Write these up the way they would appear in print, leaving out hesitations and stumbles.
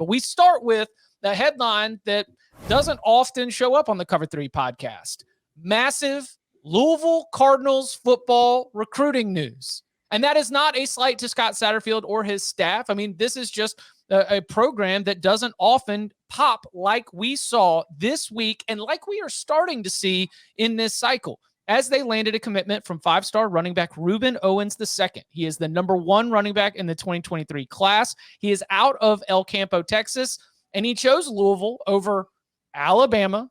But we start with the headline that doesn't often show up on the Cover 3 podcast. Massive Louisville Cardinals football recruiting news. And that is not a slight to Scott Satterfield or his staff. I mean, this is just a program that doesn't often pop like we saw this week and like we are starting to see in this cycle, as they landed a commitment from 5-star running back Rueben Owens II. He is the number 1 running back in the 2023 class. He is out of El Campo, Texas, and he chose Louisville over Alabama,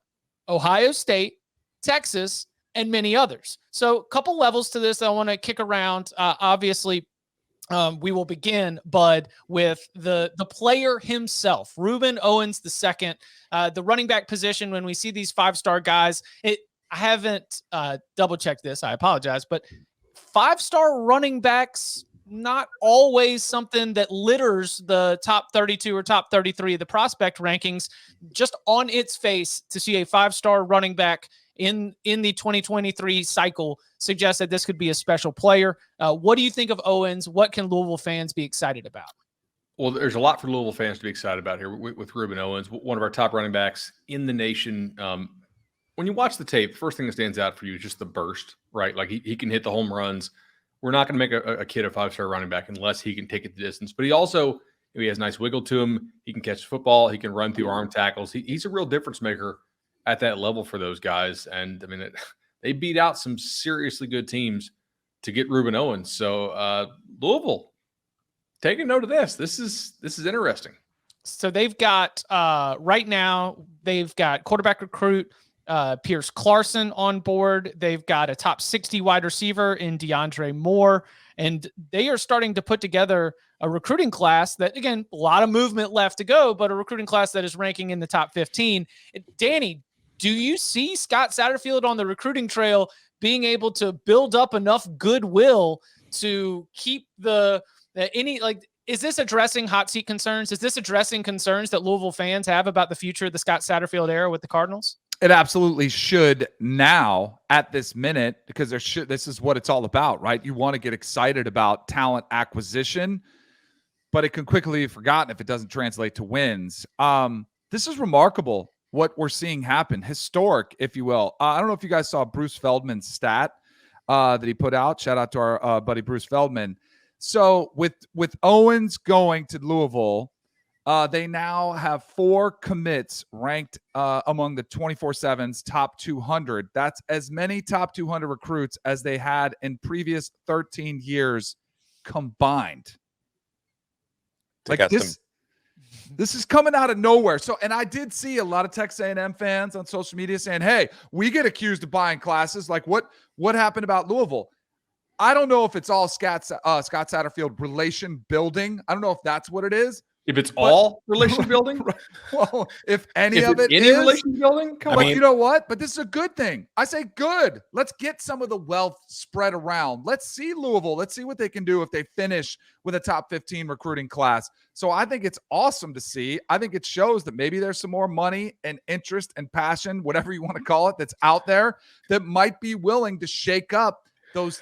Ohio State, Texas, and many others. So a couple levels to this that I want to kick around. Obviously, we will begin, Bud, with the player himself, Rueben Owens II. The running back position, when we see these 5-star guys, I haven't double-checked this. I apologize. But 5-star running backs, not always something that litters the top 32 or top 33 of the prospect rankings. Just on its face, to see a 5-star running back in the 2023 cycle suggests that this could be a special player. What do you think of Owens? What can Louisville fans be excited about? Well, there's a lot for Louisville fans to be excited about here with Rueben Owens, one of our top running backs in the nation. When you watch the tape, the first thing that stands out for you is just the burst, right? Like he can hit the home runs. We're not going to make a kid a 5-star running back unless he can take it the distance. But he also, he has nice wiggle to him. He can catch the football. He can run through arm tackles. He's a real difference maker at that level for those guys. And I mean, they beat out some seriously good teams to get Rueben Owens. So Louisville, take a note of this. This is interesting. So they've got right now, they've got quarterback recruit Pierce Clarkson on board. They've got a top 60 wide receiver in DeAndre Moore. And they are starting to put together a recruiting class that, again, a lot of movement left to go, but a recruiting class that is ranking in the top 15. Danny, do you see Scott Satterfield on the recruiting trail being able to build up enough goodwill to keep is this addressing hot seat concerns? Is this addressing concerns that Louisville fans have about the future of the Scott Satterfield era with the Cardinals? It absolutely should now at this minute, because this is what it's all about, right? You want to get excited about talent acquisition, but it can quickly be forgotten if it doesn't translate to wins. This is remarkable what we're seeing happen, historic, if you will. I don't know if you guys saw Bruce Feldman's stat that he put out. Shout out to our buddy Bruce Feldman. So with Owens going to Louisville, they now have 4 commits ranked among the 24/7's top 200. That's as many top 200 recruits as they had in previous 13 years combined. Like this is coming out of nowhere. So, and I did see a lot of Texas A&M fans on social media saying, "Hey, we get accused of buying classes. Like what happened about Louisville?" I don't know if it's all Scott Satterfield relation building. I don't know if that's what it is. If it's all relation building? Well, if any of it is relation building, come on. You know what? But this is a good thing. I say good. Let's get some of the wealth spread around. Let's see Louisville. Let's see what they can do if they finish with a top 15 recruiting class. So I think it's awesome to see. I think it shows that maybe there's some more money and interest and passion, whatever you want to call it, that's out there that might be willing to shake up those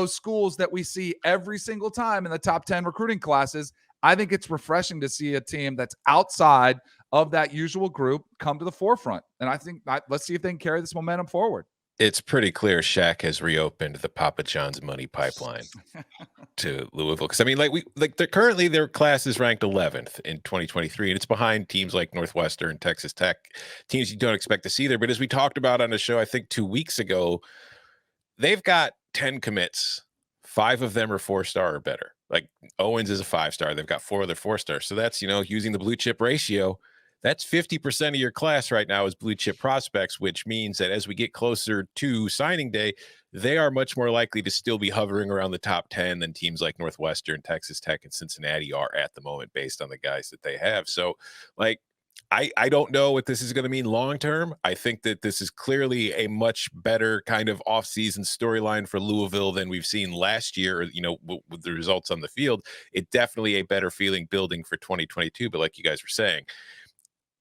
schools that we see every single time in the top 10 recruiting classes. I think it's refreshing to see a team that's outside of that usual group come to the forefront. And I think let's see if they can carry this momentum forward. It's pretty clear Shaq has reopened the Papa John's money pipeline to Louisville. Because I mean, currently their class is ranked 11th in 2023, and it's behind teams like Northwestern, Texas Tech, teams you don't expect to see there. But as we talked about on the show, I think 2 weeks ago, they've got 10 commits. 5 of them are 4-star or better. Like Owens is a 5-star. They've got 4 other 4-stars. So that's, using the blue chip ratio, that's 50% of your class right now is blue chip prospects, which means that as we get closer to signing day, they are much more likely to still be hovering around the top 10 than teams like Northwestern, Texas Tech, and Cincinnati are at the moment based on the guys that they have. So I don't know what this is going to mean long-term. I think that this is clearly a much better kind of off-season storyline for Louisville than we've seen last year, with the results on the field. It's definitely a better feeling building for 2022. But like you guys were saying,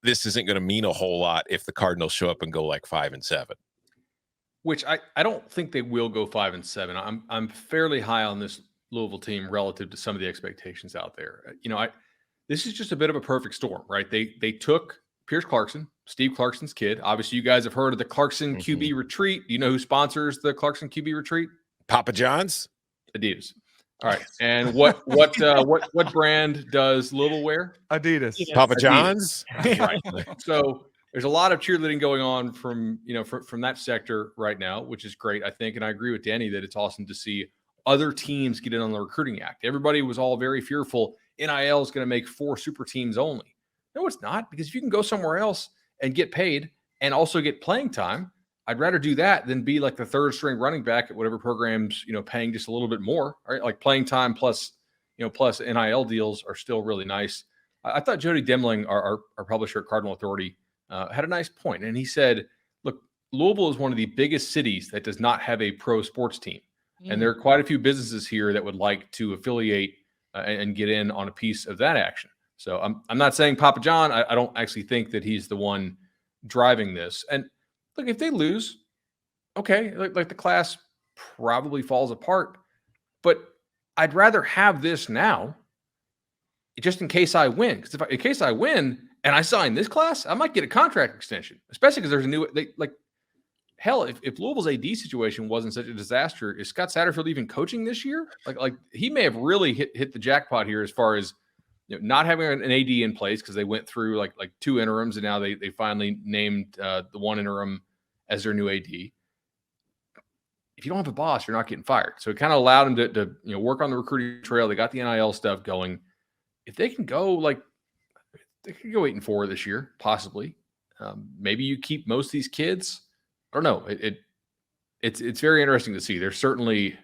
this isn't going to mean a whole lot if the Cardinals show up and go like 5-7. Which I don't think they will go 5-7. I'm fairly high on this Louisville team relative to some of the expectations out there. this is just a bit of a perfect storm, right? They took Pierce Clarkson, Steve Clarkson's kid. Obviously, you guys have heard of the Clarkson QB retreat. Do you know who sponsors the Clarkson QB retreat? Papa John's? Adidas. All right. And what brand does Louisville wear? Adidas. Papa John's? Right. So there's a lot of cheerleading going on from that sector right now, which is great, I think. And I agree with Danny that it's awesome to see other teams get in on the recruiting act. Everybody was all very fearful NIL is going to make 4 super teams only. No, it's not, because if you can go somewhere else and get paid and also get playing time, I'd rather do that than be like the third string running back at whatever programs, paying just a little bit more, right? Like playing time plus NIL deals are still really nice. I thought Jody Demling, our publisher at Cardinal Authority, had a nice point. And he said, look, Louisville is one of the biggest cities that does not have a pro sports team. And there are quite a few businesses here that would like to affiliate and get in on a piece of that action. So I'm not saying Papa John. I don't actually think that he's the one driving this. And look, if they lose, okay, like the class probably falls apart. But I'd rather have this now, just in case I win. Because in case I win and I sign this class, I might get a contract extension, especially because there's a new hell, if Louisville's AD situation wasn't such a disaster, is Scott Satterfield even coaching this year? Like he may have really hit the jackpot here as far as not having an AD in place, because they went through like 2 interims and now they finally named the one interim as their new AD. If you don't have a boss, you're not getting fired. So it kind of allowed them to work on the recruiting trail. They got the NIL stuff going. If they can go they could go 8-4 this year, possibly. Maybe you keep most of these kids. I don't know. It's very interesting to see. They're certainly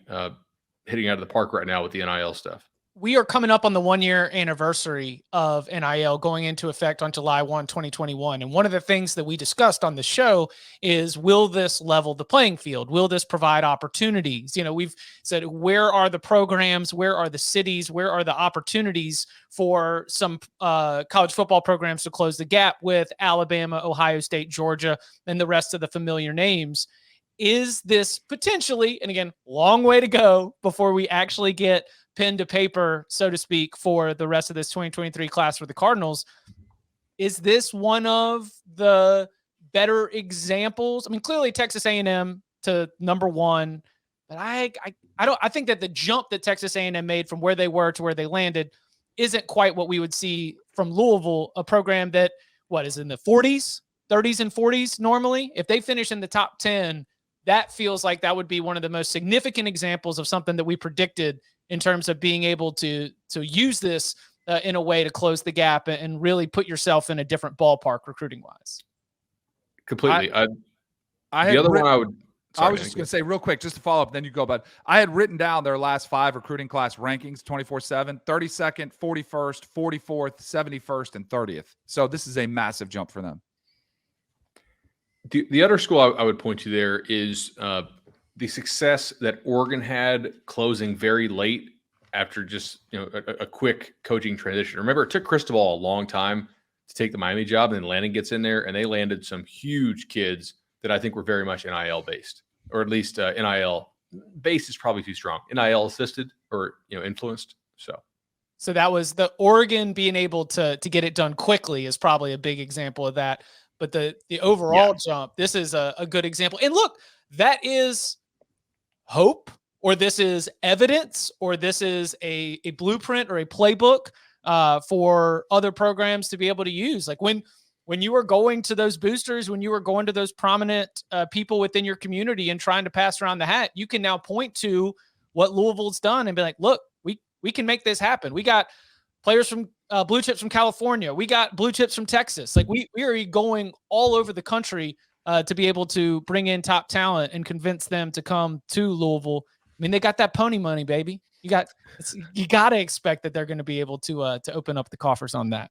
hitting out of the park right now with the NIL stuff. We are coming up on the 1-year anniversary of NIL going into effect on July 1, 2021. And one of the things that we discussed on the show is, will this level the playing field? Will this provide opportunities? We've said, where are the programs? Where are the cities? Where are the opportunities for some college football programs to close the gap with Alabama, Ohio State, Georgia, and the rest of the familiar names? Is this potentially, and again, long way to go before we actually get pen to paper, so to speak, for the rest of this 2023 class for the Cardinals, is this one of the better examples? I mean, clearly Texas A&M to number 1, but I think that the jump that Texas A&M made from where they were to where they landed isn't quite what we would see from Louisville, a program that is in the 30s and 40s normally. If they finish in the top 10, that feels like that would be one of the most significant examples of something that we predicted in terms of being able to use this in a way to close the gap and really put yourself in a different ballpark recruiting wise. Completely. I was just going to say real quick, just to follow up, then you go. But I had written down their last 5 recruiting class rankings, 24/7, 32nd, 41st, 44th, 71st, and 30th. So this is a massive jump for them. The other school I would point to there is the success that Oregon had closing very late after just a quick coaching transition. Remember, it took Cristobal a long time to take the Miami job, and then Lanning gets in there, and they landed some huge kids that I think were very much NIL based, or at least NIL based is probably too strong. NIL assisted or influenced. So that was the Oregon being able to get it done quickly is probably a big example of that. But the overall jump, this is a good example. And look, that is hope, or this is evidence, or this is a blueprint or a playbook for other programs to be able to use. Like when you were going to those boosters, when you were going to those prominent people within your community and trying to pass around the hat, you can now point to what Louisville's done and be like, look, we can make this happen. We got players from blue chips from California. We got blue chips from Texas. Like we are going all over the country to be able to bring in top talent and convince them to come to Louisville. I mean, they got that pony money, baby. You got to expect that they're going to be able to open up the coffers on that.